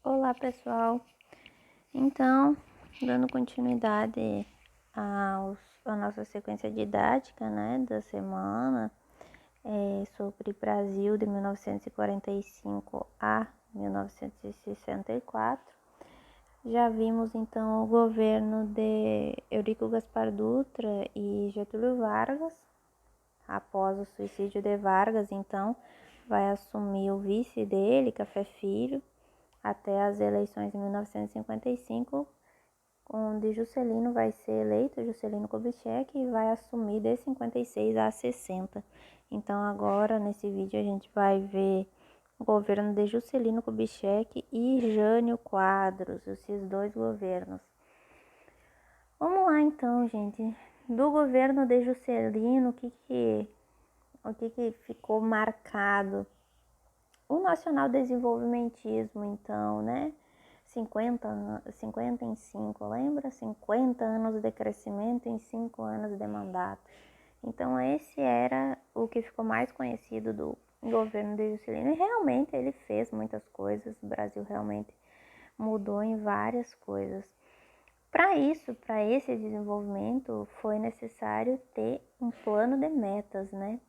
Olá pessoal, então dando continuidade à nossa sequência didática, né, da semana sobre Brasil de 1945 a 1964, já vimos então o governo de Eurico Gaspar Dutra e Getúlio Vargas. Após o suicídio de Vargas, então vai assumir o vice dele, Café Filho, até as eleições de 1955, onde Juscelino vai ser eleito, Juscelino Kubitschek, e vai assumir de 56 a 60. Então agora nesse vídeo a gente vai ver o governo de Juscelino Kubitschek e Jânio Quadros, esses dois governos. Vamos lá então, gente. Do governo de Juscelino, o que ficou marcado? O nacional-desenvolvimentismo, então, né? 55, lembra? 50 anos de crescimento em 5 anos de mandato. Então, esse era o que ficou mais conhecido do governo de Juscelino. E realmente ele fez muitas coisas, o Brasil realmente mudou em várias coisas. Para isso, para esse desenvolvimento, foi necessário ter um plano de metas, né?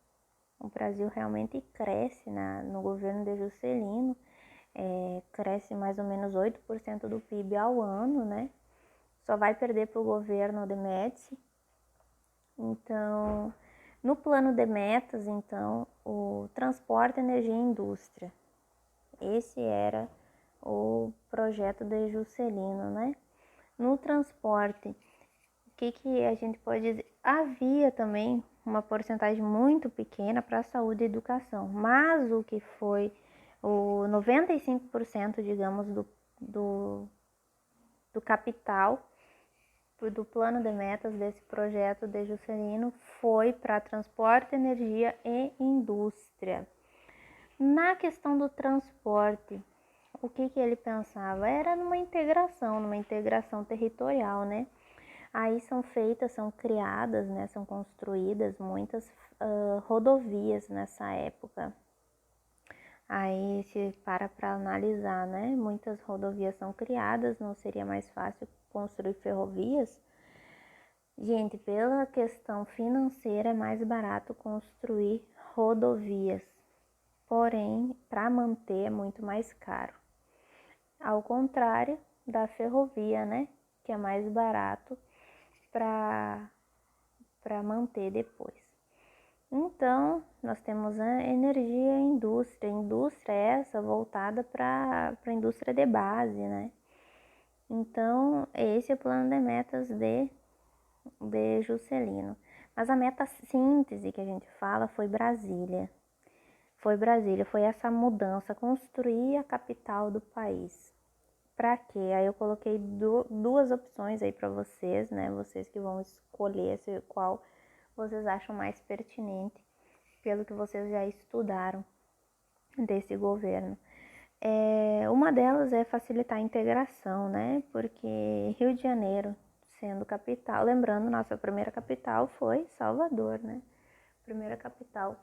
O Brasil realmente cresce no governo de Juscelino, cresce mais ou menos 8% do PIB ao ano, né? Só vai perder para o governo de Médici. Então, no plano de metas, então, o transporte, energia e indústria. Esse era o projeto de Juscelino, né? No transporte, o que a gente pode dizer? Havia também uma porcentagem muito pequena para saúde e educação, mas o que foi o 95%, digamos, do capital do plano de metas desse projeto de Juscelino foi para transporte, energia e indústria. Na questão do transporte, o que ele pensava? Era numa integração territorial, né? Aí são criadas, né, são construídas muitas rodovias nessa época. Aí se para analisar, né, muitas rodovias são criadas, não seria mais fácil construir ferrovias? Gente, pela questão financeira é mais barato construir rodovias, porém, para manter é muito mais caro. Ao contrário da ferrovia, né, que é mais barato para manter depois. Então, nós temos a energia e a indústria. Indústria essa voltada para a indústria de base, né? Então, esse é o plano de metas de Juscelino. Mas a meta síntese que a gente fala foi Brasília. Foi essa mudança, construir a capital do país. Para quê? Aí eu coloquei duas opções aí para vocês, né? Vocês que vão escolher qual vocês acham mais pertinente, pelo que vocês já estudaram desse governo. Uma delas é facilitar a integração, né? Porque Rio de Janeiro, sendo capital, lembrando, nossa primeira capital foi Salvador, né? Primeira capital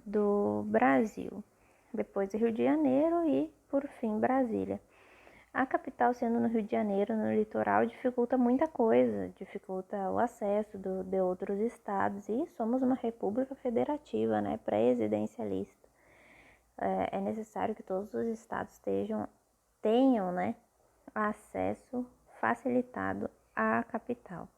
do Brasil. Depois Rio de Janeiro e, por fim, Brasília. A capital sendo no Rio de Janeiro, no litoral, dificulta muita coisa, dificulta o acesso de outros estados, e somos uma república federativa, né, presidencialista. É necessário que todos os estados tenham, né, acesso facilitado à capital.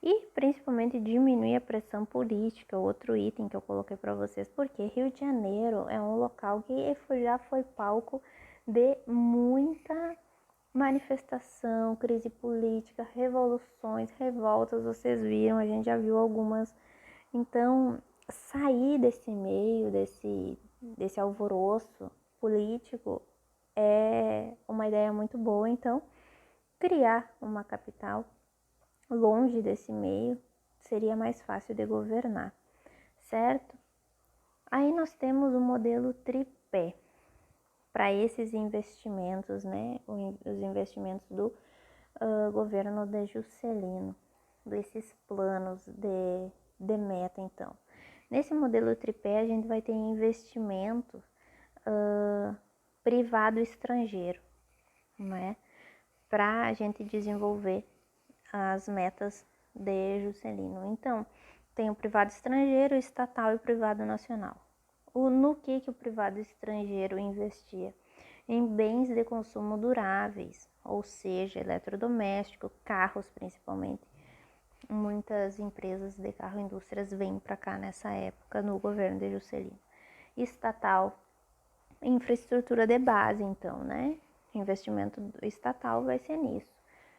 E principalmente diminuir a pressão política, outro item que eu coloquei para vocês, porque Rio de Janeiro é um local que já foi palco de muita manifestação, crise política, revoluções, revoltas, vocês viram, a gente já viu algumas. Então, sair desse meio, desse alvoroço político é uma ideia muito boa. Então, criar uma capital longe desse meio seria mais fácil de governar, certo? Aí nós temos o modelo tripé para esses investimentos, né? Os investimentos do governo de Juscelino, desses planos de meta, então. Nesse modelo tripé, a gente vai ter investimento privado estrangeiro. né? Para a gente desenvolver as metas de Juscelino. Então, tem o privado estrangeiro, o estatal e o privado nacional. No que o privado estrangeiro investia? Em bens de consumo duráveis, ou seja, eletrodoméstico, carros principalmente. Muitas empresas de carro indústrias vêm para cá nessa época, no governo de Juscelino. Estatal, infraestrutura de base, então, né? Investimento estatal vai ser nisso,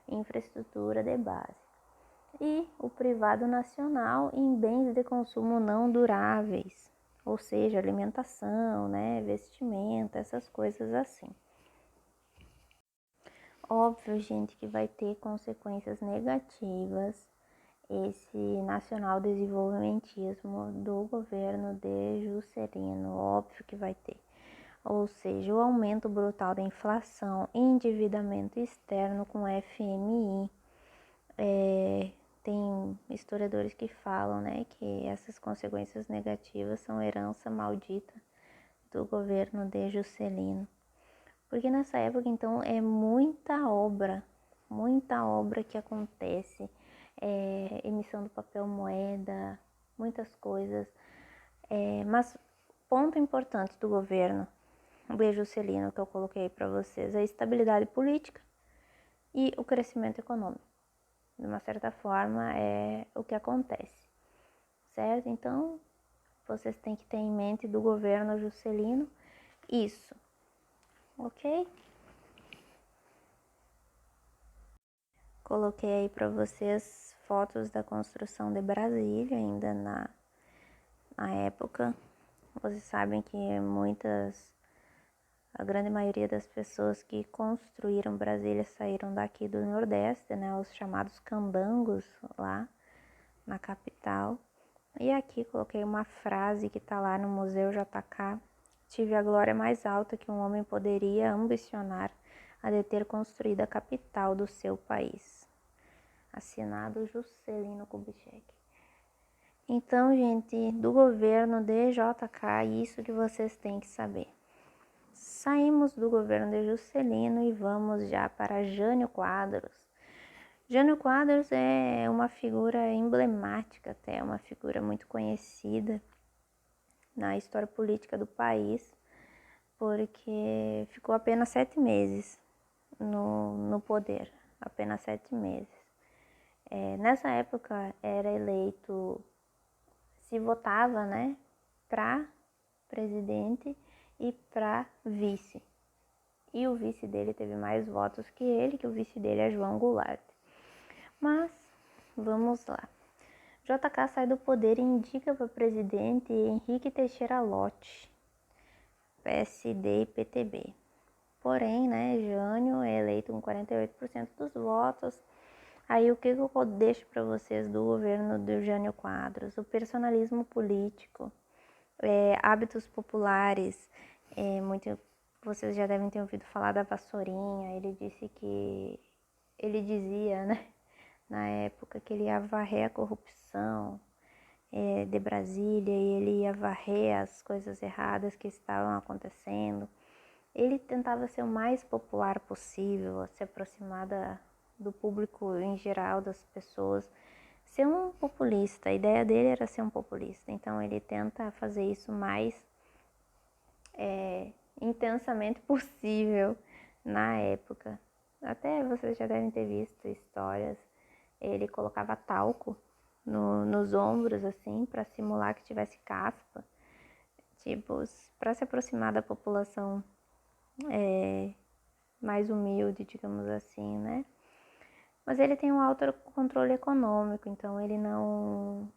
infraestrutura de base. E o privado nacional em bens de consumo não duráveis, ou seja, alimentação, né, vestimenta, essas coisas assim. Óbvio, gente, que vai ter consequências negativas esse nacional desenvolvimentismo do governo de Juscelino, óbvio que vai ter. Ou seja, o aumento brutal da inflação, endividamento externo com FMI. Tem historiadores que falam, né, que essas consequências negativas são herança maldita do governo de Juscelino. Porque nessa época, então, é muita obra que acontece, emissão do papel moeda, muitas coisas. Mas ponto importante do governo de Juscelino que eu coloquei para vocês é a estabilidade política e o crescimento econômico. De uma certa forma, é o que acontece, certo? Então, vocês têm que ter em mente do governo Juscelino isso, ok? Coloquei aí para vocês fotos da construção de Brasília, ainda na época. Vocês sabem que a grande maioria das pessoas que construíram Brasília saíram daqui do Nordeste, né? Os chamados candangos lá na capital. E aqui coloquei uma frase que está lá no Museu JK. Tive a glória mais alta que um homem poderia ambicionar, a de ter construído a capital do seu país. Assinado Juscelino Kubitschek. Então, gente, do governo de JK, isso que vocês têm que saber. Saímos do governo de Juscelino e vamos já para Jânio Quadros. Jânio Quadros é uma figura emblemática, até uma figura muito conhecida na história política do país, porque ficou apenas 7 meses no poder, apenas 7 meses. Nessa época era eleito, se votava, né, para presidente e para vice. E o vice dele teve mais votos que ele, que o vice dele é João Goulart. Mas, vamos lá. JK sai do poder e indica para presidente Henrique Teixeira Lott, PSD e PTB. Porém, né, Jânio é eleito com 48% dos votos. Aí o que eu deixo para vocês do governo do Jânio Quadros? O personalismo político, hábitos populares, vocês já devem ter ouvido falar da vassourinha. Ele dizia, né, na época, que ele ia varrer a corrupção de Brasília e ele ia varrer as coisas erradas que estavam acontecendo. Ele tentava ser o mais popular possível, se aproximar do público em geral, das pessoas, ser um populista. A ideia dele era ser um populista, então ele tenta fazer isso mais intensamente possível na época. Até vocês já devem ter visto histórias, ele colocava talco nos ombros, assim, para simular que tivesse caspa, tipo, para se aproximar da população mais humilde, digamos assim, né? Mas ele tem um alto controle econômico, então ele não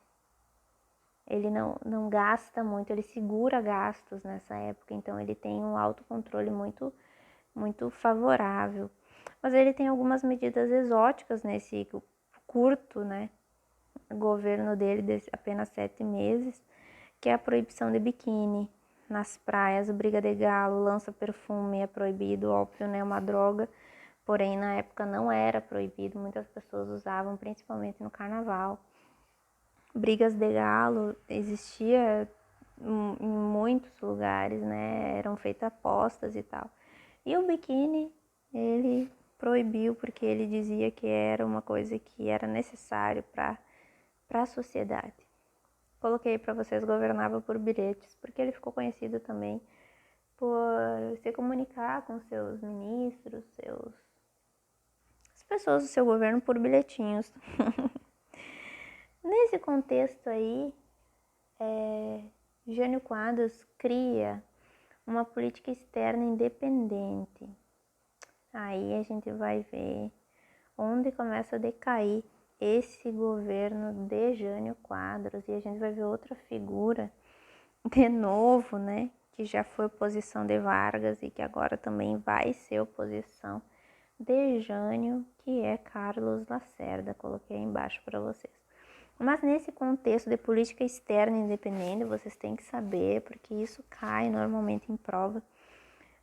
gasta muito, ele segura gastos nessa época, então ele tem um autocontrole muito, muito favorável. Mas ele tem algumas medidas exóticas nesse curto, né, governo dele, de apenas 7 meses, que é a proibição de biquíni nas praias, briga de galo, lança-perfume é proibido, ópio, né, uma droga, porém na época não era proibido, muitas pessoas usavam, principalmente no carnaval. Brigas de galo existia em muitos lugares, né, eram feitas apostas e tal. E o biquíni ele proibiu porque ele dizia que era uma coisa que era necessário para a sociedade. Coloquei para vocês governava por bilhetes, porque ele ficou conhecido também por se comunicar com seus ministros, as pessoas do seu governo por bilhetinhos. Nesse contexto aí, Jânio Quadros cria uma política externa independente. Aí a gente vai ver onde começa a decair esse governo de Jânio Quadros, e a gente vai ver outra figura de novo, né, que já foi oposição de Vargas e que agora também vai ser oposição de Jânio, que é Carlos Lacerda. Coloquei aí embaixo para vocês. Mas nesse contexto de política externa independente, vocês têm que saber, porque isso cai normalmente em prova.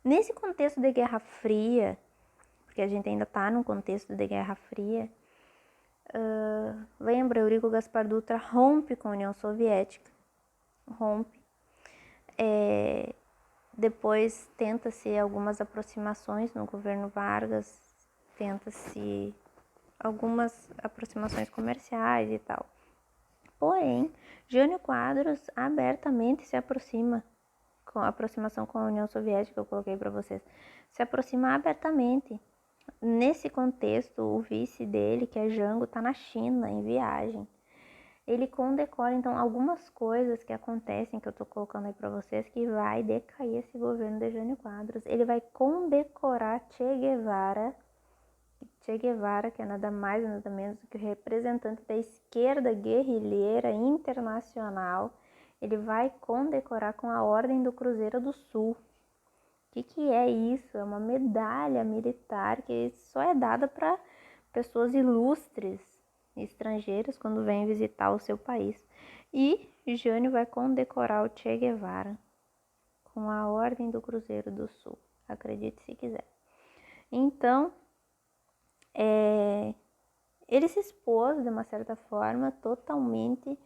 Nesse contexto de Guerra Fria, porque a gente ainda está num contexto de Guerra Fria, lembra, Eurico Gaspar Dutra rompe com a União Soviética, rompe. Depois tenta-se algumas aproximações no governo Vargas, tenta-se algumas aproximações comerciais e tal. Porém, Jânio Quadros abertamente se aproxima, com a aproximação com a União Soviética, eu coloquei para vocês, se aproxima abertamente. Nesse contexto, o vice dele, que é Jango, está na China, em viagem. Ele condecora, então, algumas coisas que acontecem, que eu estou colocando aí para vocês, que vai decair esse governo de Jânio Quadros. Ele vai condecorar Che Guevara, que é nada mais nada menos do que o representante da esquerda guerrilheira internacional. Ele vai condecorar com a Ordem do Cruzeiro do Sul. O que é isso? É uma medalha militar que só é dada para pessoas ilustres, estrangeiros, quando vêm visitar o seu país. E Jânio vai condecorar o Che Guevara com a Ordem do Cruzeiro do Sul. Acredite se quiser. Então, ele se expôs, de uma certa forma, totalmente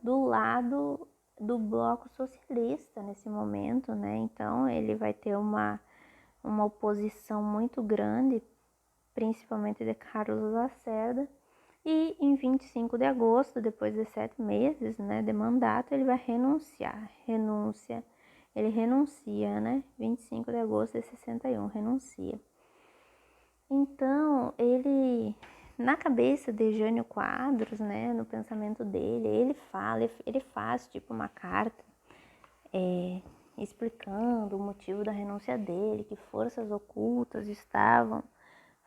do lado do bloco socialista nesse momento, né? Então, ele vai ter uma oposição muito grande, principalmente de Carlos Lacerda, e em 25 de agosto, depois de 7 meses, né, de mandato, ele vai renunciar. Ele renuncia, né? 25 de agosto de 61, renuncia. Então, ele, na cabeça de Jânio Quadros, né, no pensamento dele, ele faz tipo uma carta explicando o motivo da renúncia dele, que forças ocultas estavam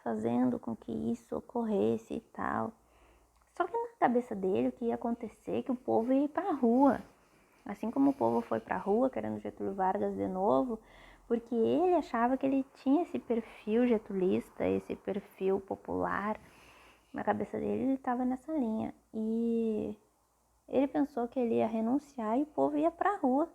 fazendo com que isso ocorresse e tal. Só que na cabeça dele o que ia acontecer, que o povo ia ir pra rua. Assim como o povo foi pra rua querendo Getúlio Vargas de novo, porque ele achava que ele tinha esse perfil getulista, esse perfil popular. Na cabeça dele ele estava nessa linha. E ele pensou que ele ia renunciar e o povo ia pra rua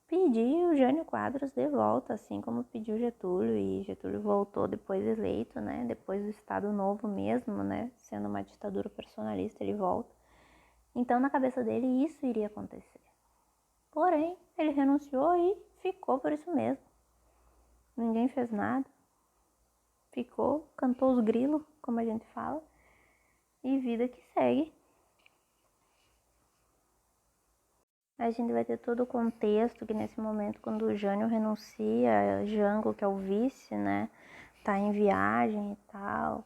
pedir o Jânio Quadros de volta, assim como pediu Getúlio, e Getúlio voltou depois eleito, né? Depois do Estado Novo mesmo, né? Sendo uma ditadura personalista, ele volta. Então, na cabeça dele, isso iria acontecer. Porém, ele renunciou e ficou por isso mesmo. Ninguém fez nada. Ficou, cantou os grilos, como a gente fala, e vida que segue. A gente vai ter todo o contexto que nesse momento, quando o Jânio renuncia, Jango, que é o vice, né, tá em viagem e tal.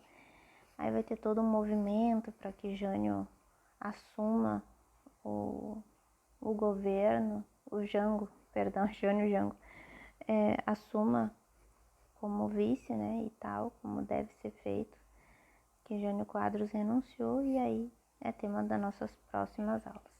Aí vai ter todo um movimento para que Jânio assuma o governo, Jânio Jango, assuma como vice, né, e tal, como deve ser feito, que Jânio Quadros renunciou, e aí é tema das nossas próximas aulas.